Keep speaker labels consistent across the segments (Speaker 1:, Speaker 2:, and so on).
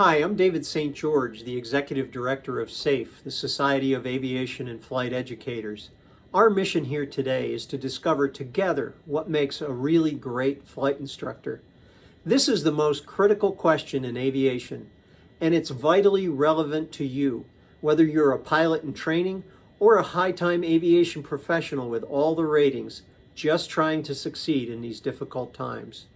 Speaker 1: Hi, I'm David St. George, the Executive Director of SAFE, the Society of Aviation and Flight Educators. Our mission here today is to discover together what makes a really great flight instructor. This is the most critical question in aviation, and it's vitally relevant to you, whether you're a pilot in training or a high-time aviation professional with all the ratings, just trying to succeed in these difficult times.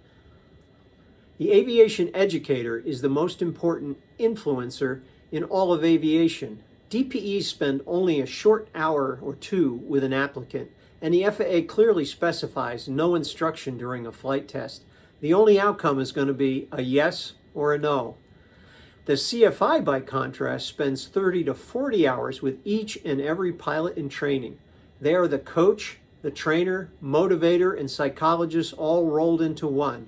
Speaker 1: The aviation educator is the most important influencer in all of aviation. DPEs spend only a short hour or two with an applicant, and the FAA clearly specifies no instruction during a flight test. The only outcome is going to be a yes or a no. The CFI, by contrast, spends 30 to 40 hours with each and every pilot in training. They are the coach, the trainer, motivator, and psychologist all rolled into one.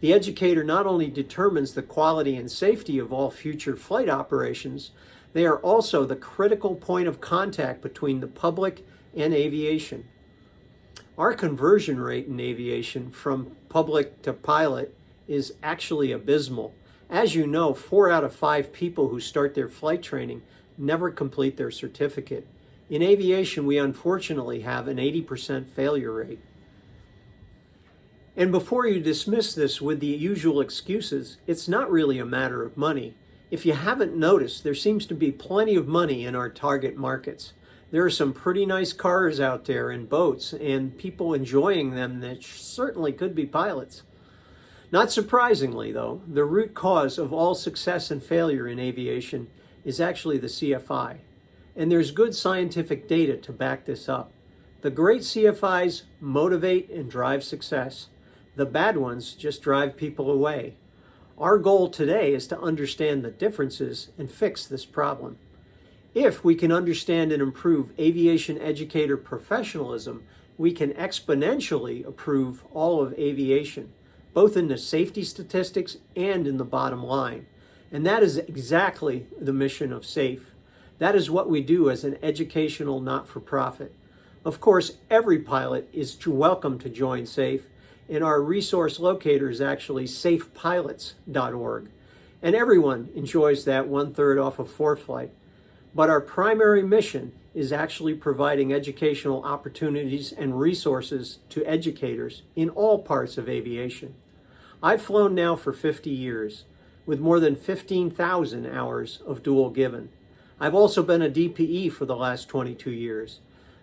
Speaker 1: The educator not only determines the quality and safety of all future flight operations, they are also the critical point of contact between the public and aviation. Our conversion rate in aviation from public to pilot is actually abysmal. As you know, 4 out of 5 people who start their flight training never complete their certificate. In aviation, we unfortunately have an 80% failure rate. And before you dismiss this with the usual excuses, it's not really a matter of money. If you haven't noticed, there seems to be plenty of money in our target markets. There are some pretty nice cars out there and boats and people enjoying them that certainly could be pilots. Not surprisingly, though, the root cause of all success and failure in aviation is actually the CFI. And there's good scientific data to back this up. The great CFIs motivate and drive success. The bad ones just drive people away. Our goal today is to understand the differences and fix this problem. If we can understand and improve aviation educator professionalism, we can exponentially improve all of aviation, both in the safety statistics and in the bottom line. And that is exactly the mission of SAFE. That is what we do as an educational not-for-profit. Of course, every pilot is welcome to join SAFE, and our resource locator is actually safepilots.org. And everyone enjoys that 1/3 off of ForeFlight. But our primary mission is actually providing educational opportunities and resources to educators in all parts of aviation. I've flown now for 50 years, with more than 15,000 hours of dual given. I've also been a DPE for the last 22 years.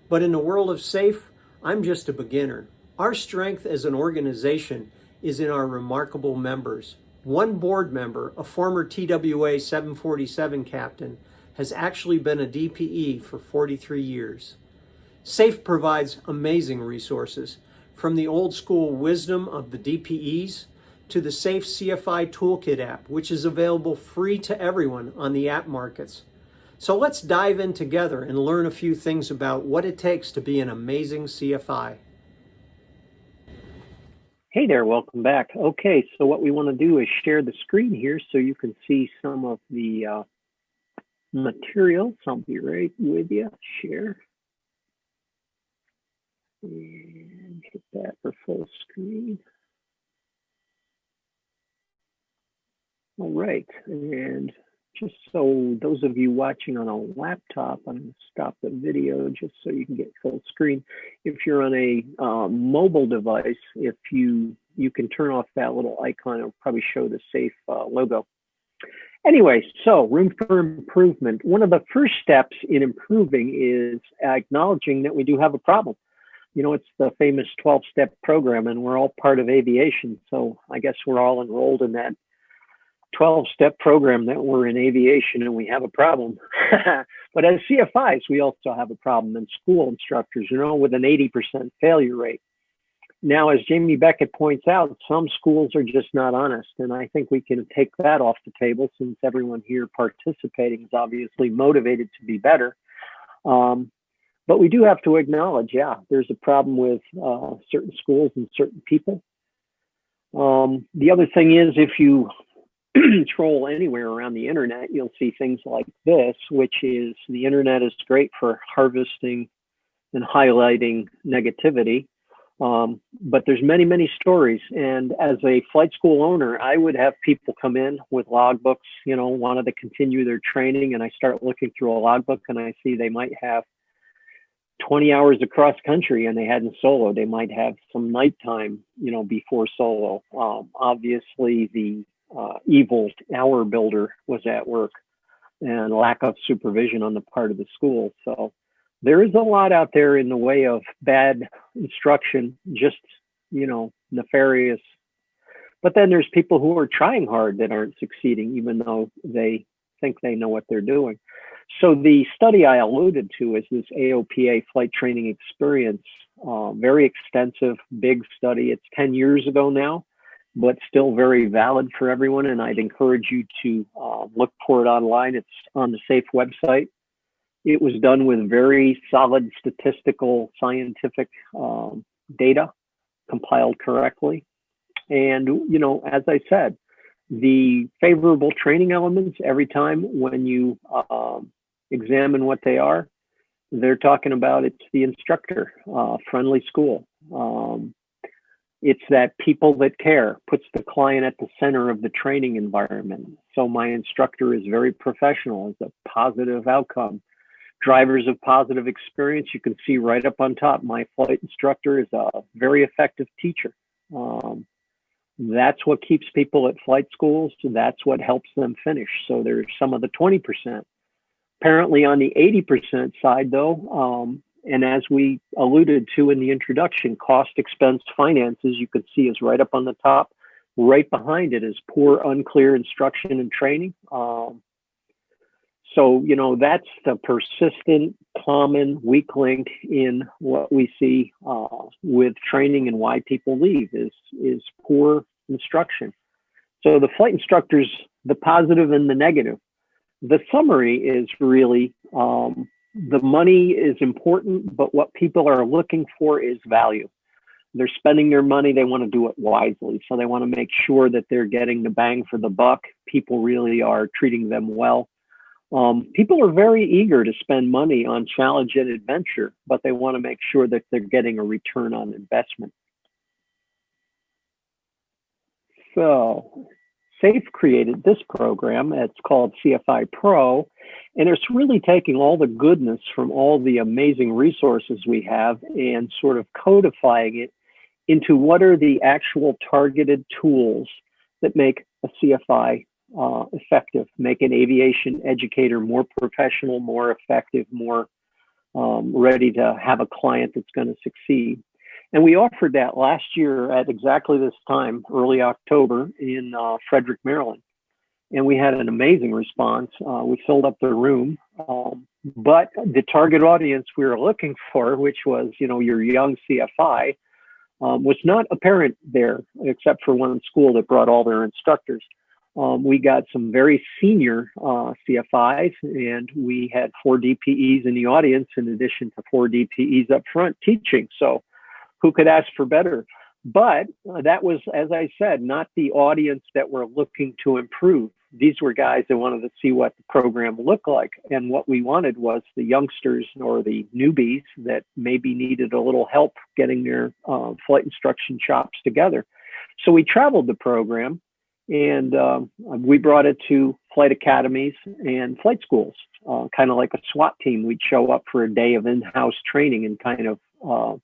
Speaker 1: But in the world of SAFE, I'm just a beginner. Our strength as an organization is in our remarkable members. One board member, a former TWA 747 captain, has actually been a DPE for 43 years. SAFE provides amazing resources, from the old school wisdom of the DPEs to the SAFE CFI Toolkit app, which is available free to everyone on the app markets. So let's dive in together and learn a few things about what it takes to be an amazing CFI.
Speaker 2: Hey there, welcome back. Okay, so what we want to do is share the screen here so you can see some of the materials. I'll be right with you. Share. And hit that for full screen. All right, and just so those of you watching on a laptop, I'm going to stop the video just so you can get full screen. If you're on a mobile device, if you can turn off that little icon, it'll probably show the SAFE logo. Anyway, so room for improvement. One of the first steps in improving is acknowledging that we do have a problem. You know, it's the famous 12-step program, and we're all part of aviation. So I guess we're all enrolled in that 12-step program that we're in aviation and we have a problem. But as CFIs, we also have a problem, and school instructors, you know, with an 80% failure rate. Now, as Jamie Beckett points out, some schools are just not honest, and I think we can take that off the table since everyone here participating is obviously motivated to be better. But we do have to acknowledge, yeah, there's a problem with certain schools and certain people. The other thing is, if you troll anywhere around the internet, you'll see things like this, which is the internet is great for harvesting and highlighting negativity. But there's many, many stories. And as a flight school owner, I would have people come in with logbooks, wanted to continue their training. And I start looking through a logbook and I see they might have 20 hours across country and they hadn't soloed. They might have some nighttime, before solo. Obviously, the evil hour builder was at work and lack of supervision on the part of the school. So there is a lot out there in the way of bad instruction, just, nefarious. But then there's people who are trying hard that aren't succeeding, even though they think they know what they're doing. So the study I alluded to is this AOPA flight training experience, very extensive, big study. It's 10 years ago now, but still very valid for everyone. And I'd encourage you to look for it online. It's on the SAFE website. It was done with very solid statistical, scientific data compiled correctly. And, as I said, the favorable training elements, every time when you examine what they are, they're talking about it's the instructor, friendly school. It's that people that care, puts the client at the center of the training environment. So my instructor is very professional, it's a positive outcome. Drivers of positive experience, you can see right up on top, my flight instructor is a very effective teacher. That's what keeps people at flight schools. That's what helps them finish. So there's some of the 20%. Apparently on the 80% side though, and as we alluded to in the introduction, cost, expense, finances, you can see is right up on the top. Right behind it is poor, unclear instruction and training. So, that's the persistent, common weak link in what we see with training and why people leave is poor instruction. So the flight instructors, the positive and the negative. The summary is really the money is important, but what people are looking for is value. They're spending their money. They want to do it wisely. So they want to make sure that they're getting the bang for the buck. People really are treating them well. People are very eager to spend money on challenge and adventure, but they want to make sure that they're getting a return on investment. So SAFE created this program. It's called CFI Pro, and it's really taking all the goodness from all the amazing resources we have and sort of codifying it into what are the actual targeted tools that make a CFI effective, make an aviation educator more professional, more effective, more ready to have a client that's going to succeed. And we offered that last year at exactly this time, early October in Frederick, Maryland. And we had an amazing response. We filled up the room, but the target audience we were looking for, which was, your young CFI, was not apparent there, except for one school that brought all their instructors. We got some very senior CFIs, and we had 4 DPEs in the audience in addition to 4 DPEs up front teaching. So who could ask for better? But that was, as I said, not the audience that we're looking to improve. These were guys that wanted to see what the program looked like. And what we wanted was the youngsters or the newbies that maybe needed a little help getting their flight instruction chops together. So we traveled the program. And we brought it to flight academies and flight schools, kind of like a SWAT team. We'd show up for a day of in-house training and kind of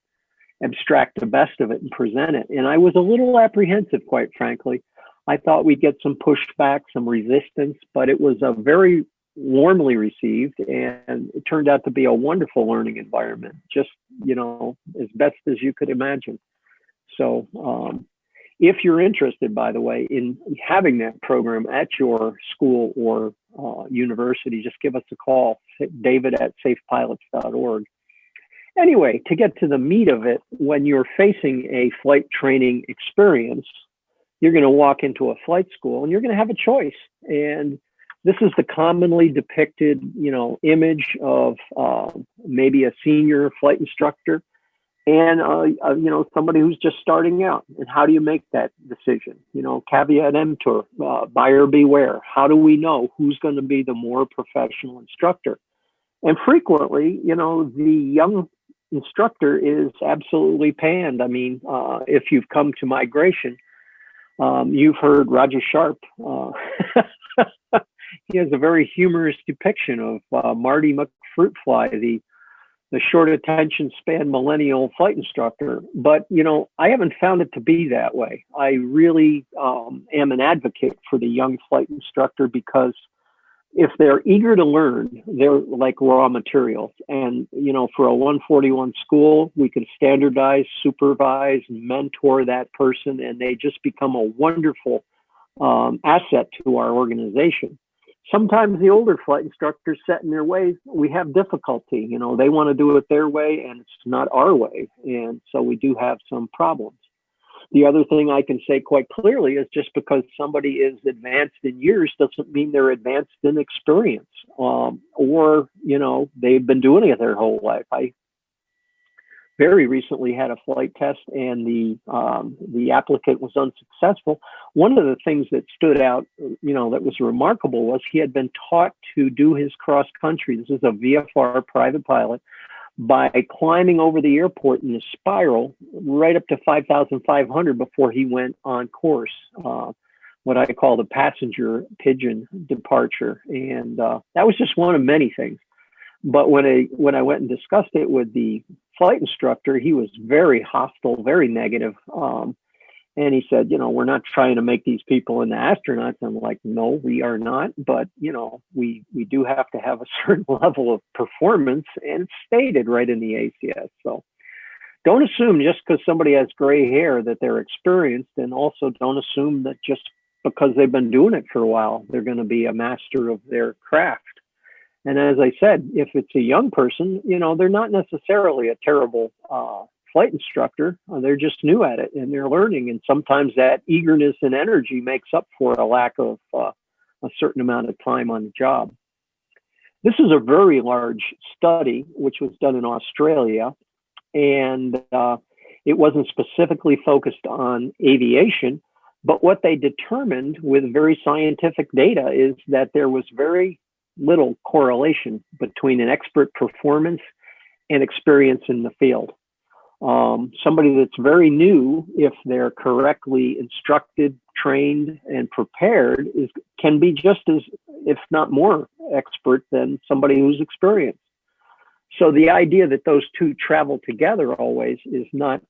Speaker 2: abstract the best of it and present it. And I was a little apprehensive, quite frankly. I thought we'd get some pushback, some resistance, but it was a very warmly received, and it turned out to be a wonderful learning environment, just, as best as you could imagine. So, if you're interested, by the way, in having that program at your school or university, just give us a call, david@safepilots.org. Anyway, to get to the meat of it, when you're facing a flight training experience, you're going to walk into a flight school and you're going to have a choice. And this is the commonly depicted, image of maybe a senior flight instructor and somebody who's just starting out. And how do you make that decision? Caveat emptor, buyer beware. How do we know who's going to be the more professional instructor? And frequently, the young instructor is absolutely panned. I mean, if you've come to migration, you've heard Roger Sharp. He has a very humorous depiction of Marty McFruitfly, the short attention span millennial flight instructor. But, I haven't found it to be that way. I really am an advocate for the young flight instructor, because if they're eager to learn, they're like raw materials. And, for a 141 school, we can standardize, supervise, mentor that person, and they just become a wonderful asset to our organization. Sometimes the older flight instructors set in their ways, we have difficulty. They want to do it their way, and it's not our way. And so we do have some problems. The other thing I can say quite clearly is, just because somebody is advanced in years doesn't mean they're advanced in experience, or, they've been doing it their whole life. I very recently had a flight test, and the applicant was unsuccessful. One of the things that stood out, that was remarkable, was he had been taught to do his cross country. This is a VFR private pilot, by climbing over the airport in a spiral right up to 5,500 before he went on course, what I call the passenger pigeon departure. And that was just one of many things. But when I went and discussed it with the flight instructor, he was very hostile, very negative. And he said, we're not trying to make these people into astronauts. I'm like, no, we are not. But, we do have to have a certain level of performance, and it's stated right in the ACS. So don't assume just because somebody has gray hair that they're experienced, and also don't assume that just because they've been doing it for a while, they're going to be a master of their craft. And as I said, if it's a young person, they're not necessarily a terrible flight instructor. They're just new at it, and they're learning. And sometimes that eagerness and energy makes up for a lack of a certain amount of time on the job. This is a very large study, which was done in Australia, and it wasn't specifically focused on aviation. But what they determined with very scientific data is that there was very little correlation between an expert performance and experience in the field. Somebody that's very new, if they're correctly instructed, trained, and prepared, can be just as, if not more, expert than somebody who's experienced. So the idea that those two travel together always is not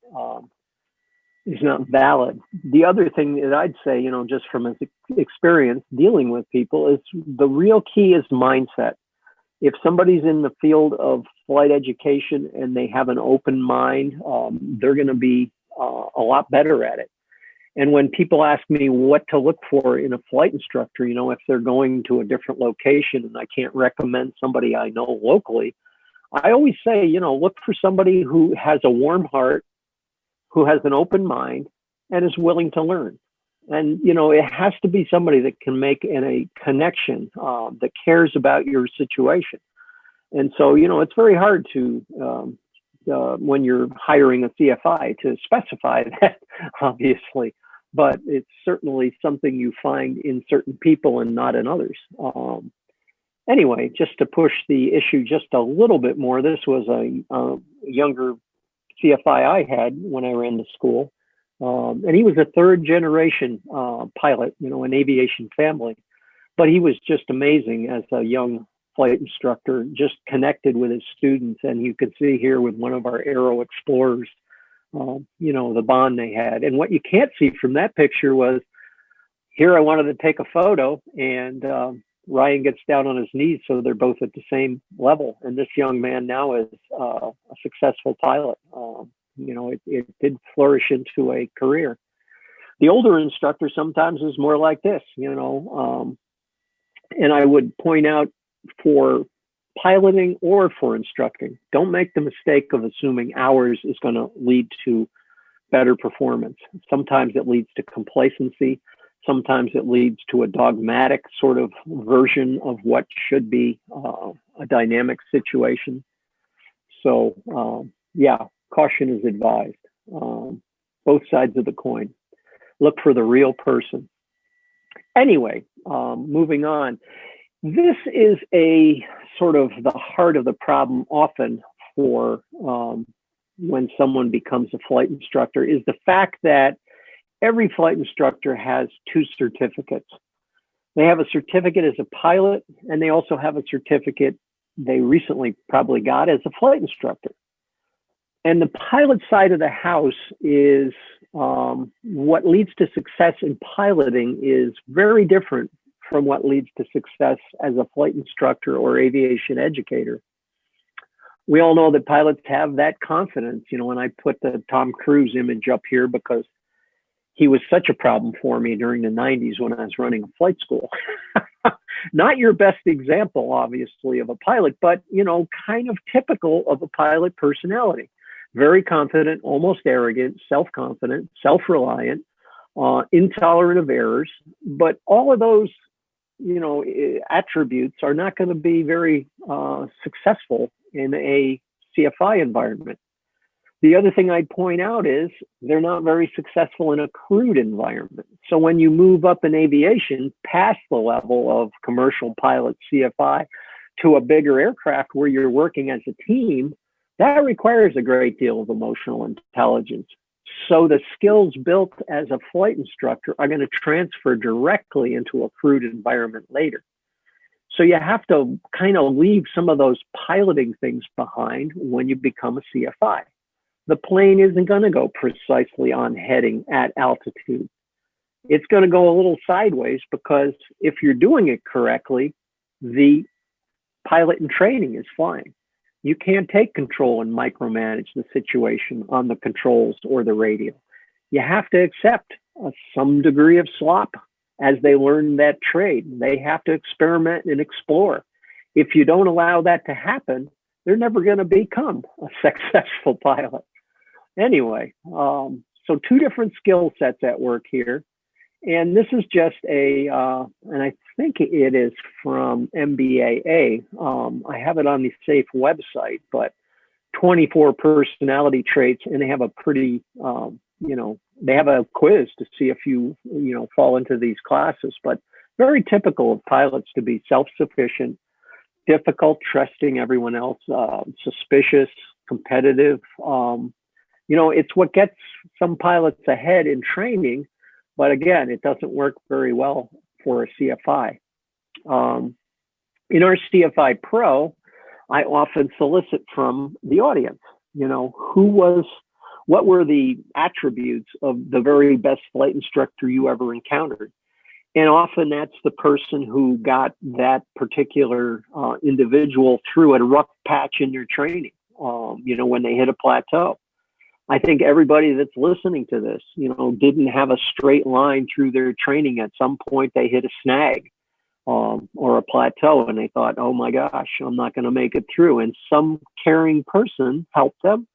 Speaker 2: valid. The other thing that I'd say, just from experience dealing with people, is the real key is mindset. If somebody's in the field of flight education and they have an open mind, they're going to be a lot better at it. And when people ask me what to look for in a flight instructor, if they're going to a different location and I can't recommend somebody I know locally, I always say, look for somebody who has a warm heart, who has an open mind, and is willing to learn. And, it has to be somebody that can make a connection, that cares about your situation. And so, it's very hard to, when you're hiring a CFI, to specify that, obviously. But it's certainly something you find in certain people and not in others. Anyway, just to push the issue just a little bit more, this was a younger CFI I had when I ran the school. And he was a third generation pilot, an aviation family. But he was just amazing as a young flight instructor, just connected with his students. And you could see here with one of our Aero Explorers, the bond they had. And what you can't see from that picture was, here I wanted to take a photo, and Ryan gets down on his knees, so they're both at the same level. And this young man now is a successful pilot. It did flourish into a career. The older instructor sometimes is more like this, and I would point out, for piloting or for instructing, don't make the mistake of assuming hours is going to lead to better performance. Sometimes it leads to complacency. Sometimes it leads to a dogmatic sort of version of what should be a dynamic situation. So, caution is advised. Both sides of the coin. Look for the real person. Anyway, moving on. This is a sort of the heart of the problem often for when someone becomes a flight instructor is the fact that every flight instructor has two certificates. They have a certificate as a pilot, and they also have a certificate they recently probably got as a flight instructor. And the pilot side of the house is what leads to success in piloting is very different from what leads to success as a flight instructor or aviation educator. We all know that pilots have that confidence. You know, when I put the Tom Cruise image up here because he was such a problem for me during the 90s when I was running a flight school. Not your best example, obviously, of a pilot, but, you know, kind of typical of a pilot personality. Very confident, almost arrogant, self-confident, self-reliant, intolerant of errors. But all of those, you know, attributes are not going to be very successful in a CFI environment. The other thing I'd point out is they're not very successful in a crewed environment. So when you move up in aviation past the level of commercial pilot CFI to a bigger aircraft where you're working as a team, that requires a great deal of emotional intelligence. So the skills built as a flight instructor are going to transfer directly into a crewed environment later. So you have to kind of leave some of those piloting things behind when you become a CFI. The plane isn't going to go precisely on heading at altitude. It's going to go a little sideways because if you're doing it correctly, the pilot in training is flying. You can't take control and micromanage the situation on the controls or the radio. You have to accept some degree of slop as they learn that trade. They have to experiment and explore. If you don't allow that to happen, they're never going to become a successful pilot. Anyway, so two different skill sets at work here. And this is just and I think it is from MBAA. I have it on the SAFE website, but 24 personality traits, and they have a pretty, they have a quiz to see if you fall into these classes, but very typical of pilots to be self-sufficient, difficult, trusting everyone else, suspicious, competitive. It's what gets some pilots ahead in training, but again, it doesn't work very well for a CFI. In our CFI Pro, I often solicit from the audience, what were the attributes of the very best flight instructor you ever encountered? And often that's the person who got that particular individual through a rough patch in their training, when they hit a plateau. I think everybody that's listening to this, didn't have a straight line through their training. At some point, they hit a snag or a plateau, and they thought, oh my gosh, I'm not going to make it through. And some caring person helped them,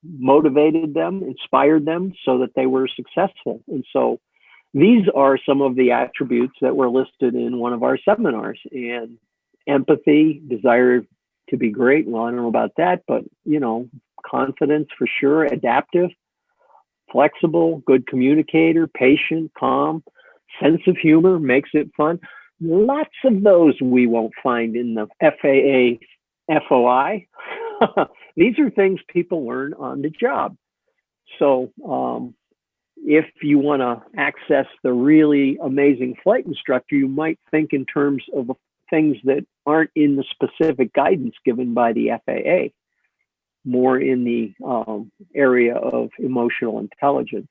Speaker 2: motivated them, inspired them so that they were successful. And so these are some of the attributes that were listed in one of our seminars. And empathy, desire to be great. Well, I don't know about that, but, confidence for sure, adaptive, flexible, good communicator, patient, calm, sense of humor, makes it fun. Lots of those we won't find in the FAA FOI. These are things people learn on the job. So if you want to access the really amazing flight instructor, you might think in terms of things that aren't in the specific guidance given by the FAA, more in the area of emotional intelligence.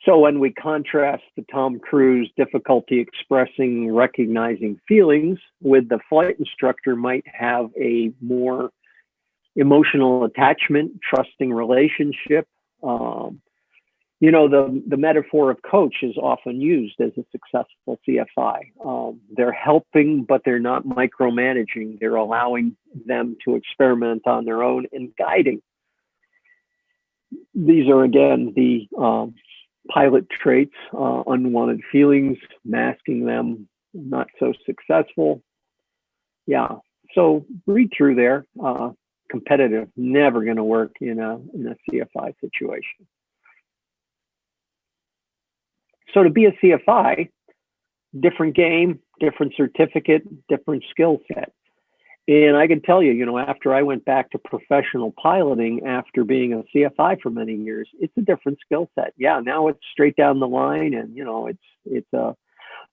Speaker 2: So when we contrast the Tom Cruise difficulty expressing, recognizing feelings with the flight instructor might have a more emotional attachment, trusting relationship. The metaphor of coach is often used as a successful CFI. They're helping, but they're not micromanaging. They're allowing them to experiment on their own and guiding. These are, again, the pilot traits, unwanted feelings, masking them, not so successful. Yeah, so read through there. Competitive, never going to work in a CFI situation. So to be a CFI, different game, different certificate, different skill set. And I can tell you, after I went back to professional piloting after being a CFI for many years, it's a different skill set. Yeah, now it's straight down the line, and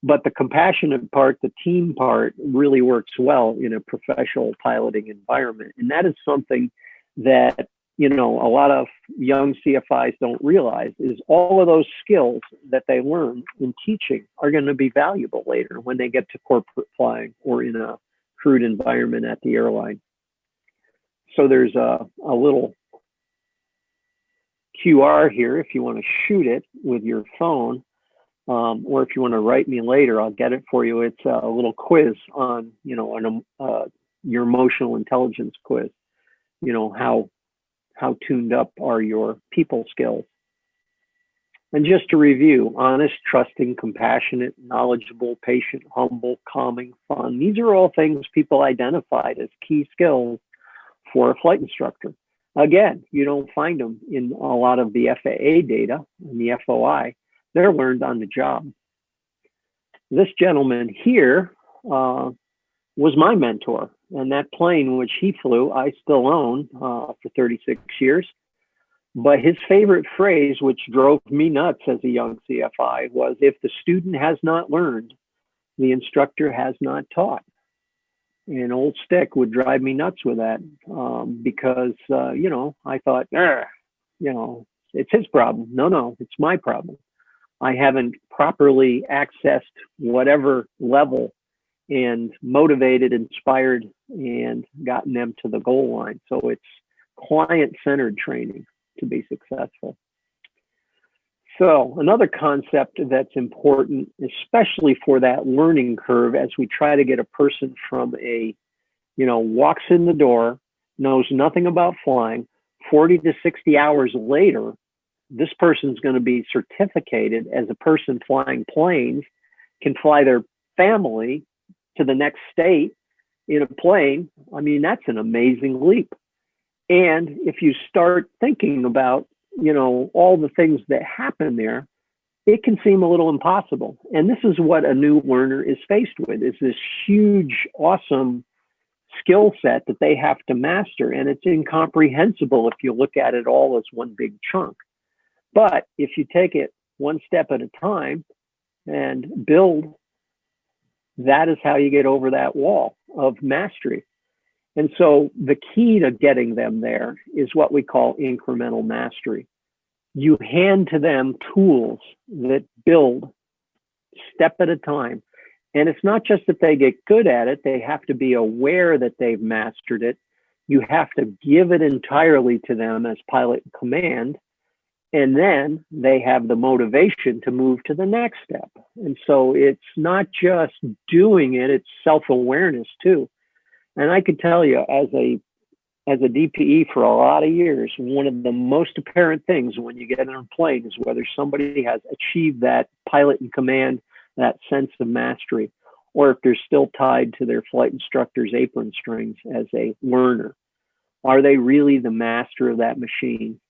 Speaker 2: but the compassionate part, the team part, really works well in a professional piloting environment, and that is something that a lot of young CFIs don't realize is all of those skills that they learn in teaching are going to be valuable later when they get to corporate flying or in a crewed environment at the airline. So there's a little QR here if you want to shoot it with your phone, or if you want to write me later, I'll get it for you. It's a little quiz on, your emotional intelligence quiz. How tuned up are your people skills? And just to review, honest, trusting, compassionate, knowledgeable, patient, humble, calming, fun. These are all things people identified as key skills for a flight instructor. Again, you don't find them in a lot of the FAA data and the FOI. They're learned on the job. This gentleman here was my mentor, and that plane which he flew, I still own for 36 years. But his favorite phrase, which drove me nuts as a young CFI, was, if the student has not learned, the instructor has not taught. And old Stick would drive me nuts with that because, I thought, it's his problem. No, it's my problem. I haven't properly accessed whatever level and motivated, inspired, and gotten them to the goal line. So it's client-centered training to be successful. So another concept that's important, especially for that learning curve, as we try to get a person from walks in the door, knows nothing about flying, 40 to 60 hours later, this person's going to be certificated as a person flying planes, can fly their family to the next state in a plane. I mean, that's an amazing leap. And if you start thinking about, all the things that happen there, it can seem a little impossible. And this is what a new learner is faced with, is this huge, awesome skill set that they have to master. And it's incomprehensible if you look at it all as one big chunk. But if you take it one step at a time and build, that is how you get over that wall of mastery. And so the key to getting them there is what we call incremental mastery. You hand to them tools that build step at a time. And it's not just that they get good at it, they have to be aware that they've mastered it. You have to give it entirely to them as pilot in command. And then they have the motivation to move to the next step. And so it's not just doing it, it's self-awareness too. And I could tell you, as a DPE for a lot of years, one of the most apparent things when you get on a plane is whether somebody has achieved that pilot in command, that sense of mastery, or if they're still tied to their flight instructor's apron strings as a learner. Are they really the master of that machine?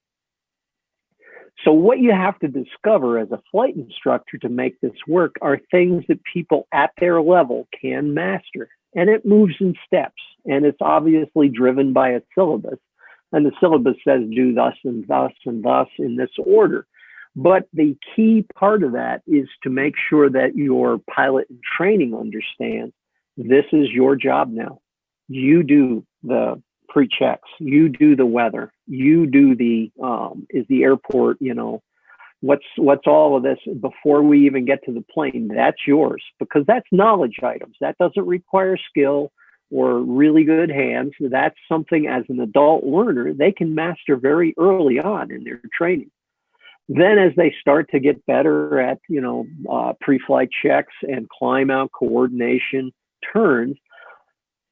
Speaker 2: So what you have to discover as a flight instructor to make this work are things that people at their level can master. And it moves in steps, and it's obviously driven by a syllabus. And the syllabus says do thus and thus and thus in this order. But the key part of that is to make sure that your pilot in training understands this is your job now. You do the pre-checks, you do the weather, you do the, is the airport, what's all of this before we even get to the plane? That's yours, because that's knowledge items. That doesn't require skill or really good hands. That's something as an adult learner, they can master very early on in their training. Then as they start to get better at, pre-flight checks and climb out coordination turns,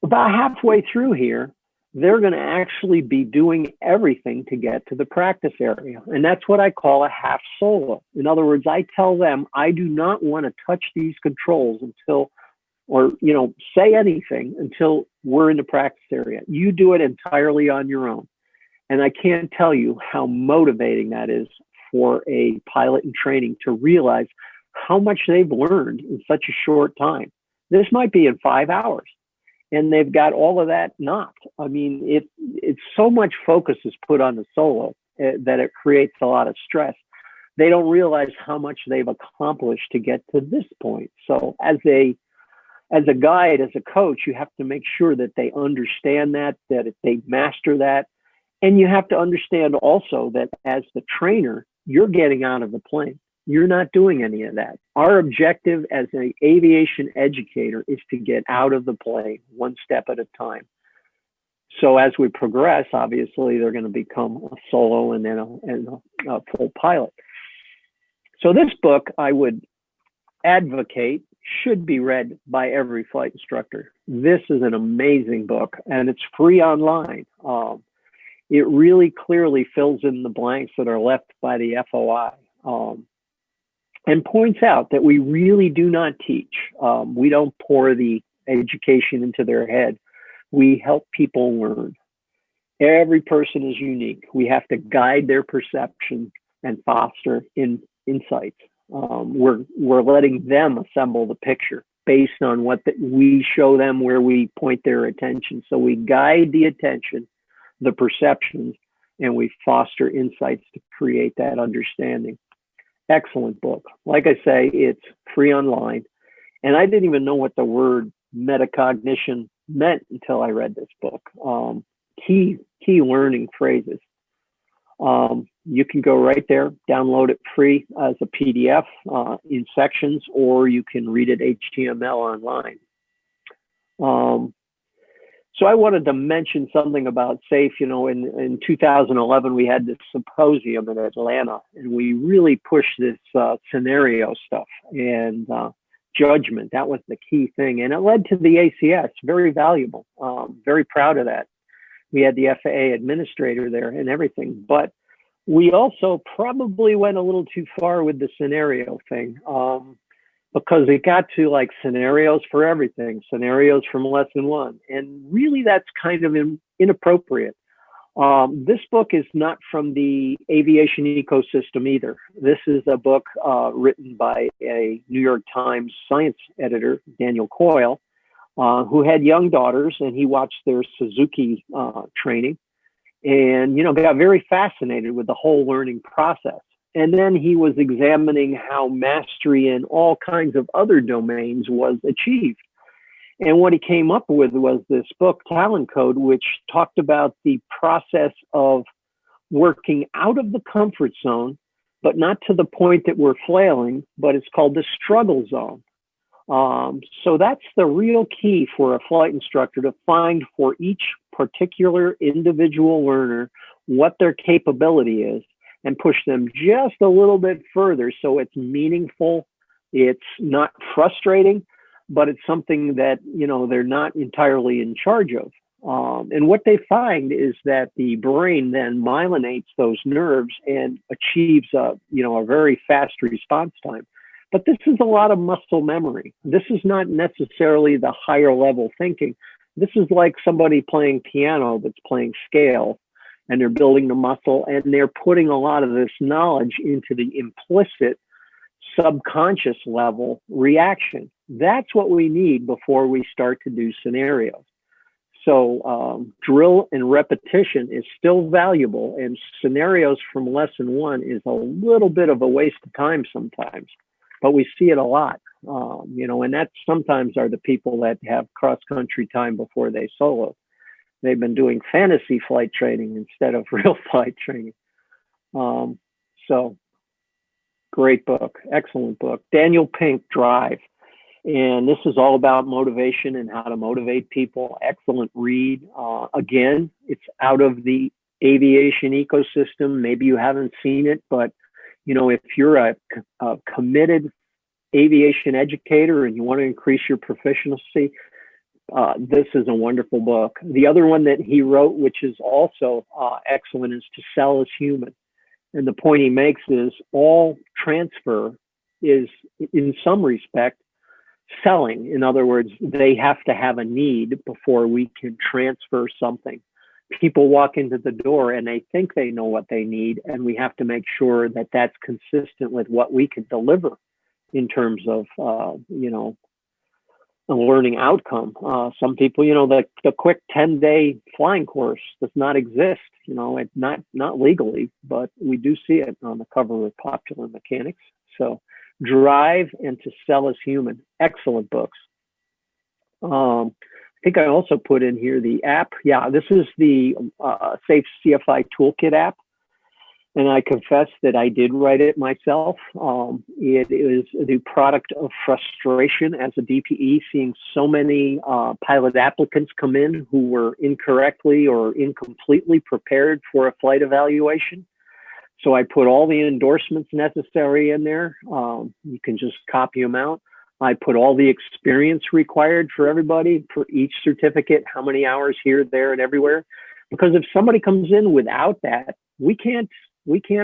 Speaker 2: about halfway through here, they're going to actually be doing everything to get to the practice area. And that's what I call a half solo. In other words, I tell them, I do not want to touch these controls until, or, say anything until we're in the practice area. You do it entirely on your own. And I can't tell you how motivating that is for a pilot in training to realize how much they've learned in such a short time. This might be in 5 hours. and they've got all of that knocked. I mean, it's so much focus is put on the solo that it creates a lot of stress. They don't realize how much they've accomplished to get to this point. So as a guide, as a coach, you have to make sure that they understand that they master that. And you have to understand also that as the trainer, you're getting out of the plane. You're not doing any of that. Our objective as an aviation educator is to get out of the plane one step at a time. So as we progress, obviously, they're going to become a solo and then a full pilot. So this book, I would advocate, should be read by every flight instructor. This is an amazing book, and it's free online. It really clearly fills in the blanks that are left by the FOI. And points out that we really do not teach. We don't pour the education into their head. We help people learn. Every person is unique. We have to guide their perception and foster insights. We're letting them assemble the picture based on what we show them, where we point their attention. So we guide the attention, the perceptions, and we foster insights to create that understanding. Excellent book. Like I say, it's free online. And I didn't even know what the word metacognition meant until I read this book. Key learning phrases. You can go right there, download it free as a PDF in sections, or you can read it HTML online. So I wanted to mention something about SAFE. You know, in 2011, we had this symposium in Atlanta, and we really pushed this scenario stuff and judgment. That was the key thing. And it led to the ACS, very valuable. Very proud of that. We had the FAA administrator there and everything. But we also probably went a little too far with the scenario thing. Because it got to like scenarios for everything, scenarios from lesson one. And really that's kind of inappropriate. This book is not from the aviation ecosystem either. This is a book written by a New York Times science editor, Daniel Coyle, who had young daughters, and he watched their Suzuki training and, you know, got very fascinated with the whole learning process. And then he was examining how mastery in all kinds of other domains was achieved. And what he came up with was this book, Talent Code, which talked about the process of working out of the comfort zone, but not to the point that we're flailing, but it's called the struggle zone. So that's the real key for a flight instructor, to find for each particular individual learner what their capability is, and push them just a little bit further so it's meaningful, it's not frustrating, but it's something that, you know, they're not entirely in charge of. And what they find is that the brain then myelinates those nerves and achieves a very fast response time. But this is a lot of muscle memory. This is not necessarily the higher level thinking. This is like somebody playing piano that's playing scale, and they're building the muscle, and they're putting a lot of this knowledge into the implicit subconscious level reaction. That's what we need before we start to do scenarios. So drill and repetition is still valuable, and scenarios from lesson one is a little bit of a waste of time sometimes, but we see it a lot, and that sometimes are the people that have cross-country time before they solo. They've been doing fantasy flight training instead of real flight training. So great book, excellent book. Daniel Pink, Drive. And this is all about motivation and how to motivate people. Excellent read. Again, it's out of the aviation ecosystem. Maybe you haven't seen it, but if you're a committed aviation educator and you want to increase your proficiency, this is a wonderful book. The other one that he wrote, which is also excellent, is To Sell is Human. And the point he makes is all transfer is, in some respect, selling. In other words, they have to have a need before we can transfer something. People walk into the door and they think they know what they need, and we have to make sure that that's consistent with what we can deliver in terms of, a learning outcome. Some people, the quick 10-day flying course does not exist, it's not legally, but we do see it on the cover of Popular Mechanics. So Drive and To Sell Is Human, excellent books. I think I also put in here the app. Yeah, this is the Safe CFI Toolkit app. And I confess that I did write it myself. It is the product of frustration as a DPE, seeing so many pilot applicants come in who were incorrectly or incompletely prepared for a flight evaluation. So I put all the endorsements necessary in there. You can just copy them out. I put all the experience required for everybody for each certificate, how many hours here, there, and everywhere. Because if somebody comes in without that, we can't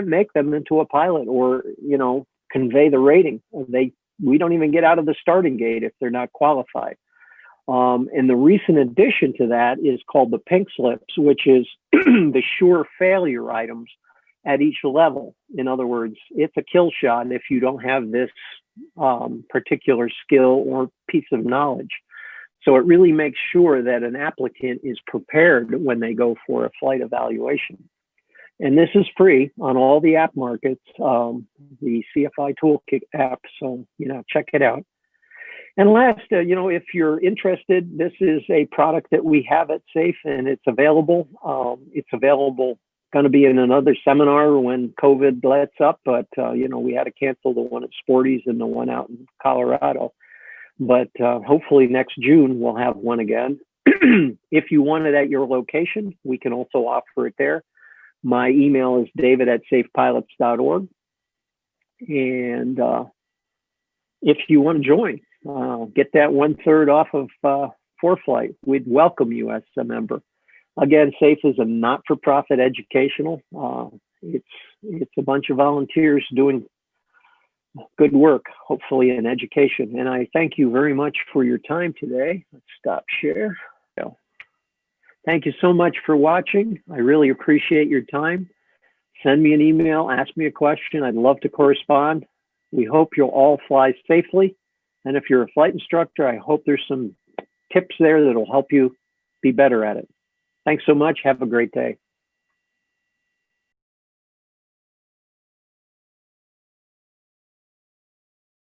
Speaker 2: make them into a pilot or, convey the rating. We don't even get out of the starting gate if they're not qualified. And the recent addition to that is called the pink slips, which is the sure failure items at each level. In other words, it's a kill shot if you don't have this particular skill or piece of knowledge. So it really makes sure that an applicant is prepared when they go for a flight evaluation. And this is free on all the app markets, the CFI Toolkit app. So, check it out. And last, if you're interested, this is a product that we have at SAFE and it's available. Going to be in another seminar when COVID lets up, but, we had to cancel the one at Sporty's and the one out in Colorado. But hopefully next June, we'll have one again. If you want it at your location, we can also offer it there. My email is david@safepilots.org. And if you want to join, get that 1/3 off of ForeFlight, we'd welcome you as a member. Again, SAFE is a not-for-profit educational. It's a bunch of volunteers doing good work, hopefully in education. And I thank you very much for your time today. Let's stop share. Thank you so much for watching. I really appreciate your time. Send me an email, ask me a question. I'd love to correspond. We hope you'll all fly safely. And if you're a flight instructor, I hope there's some tips there that'll help you be better at it. Thanks so much. Have a great day.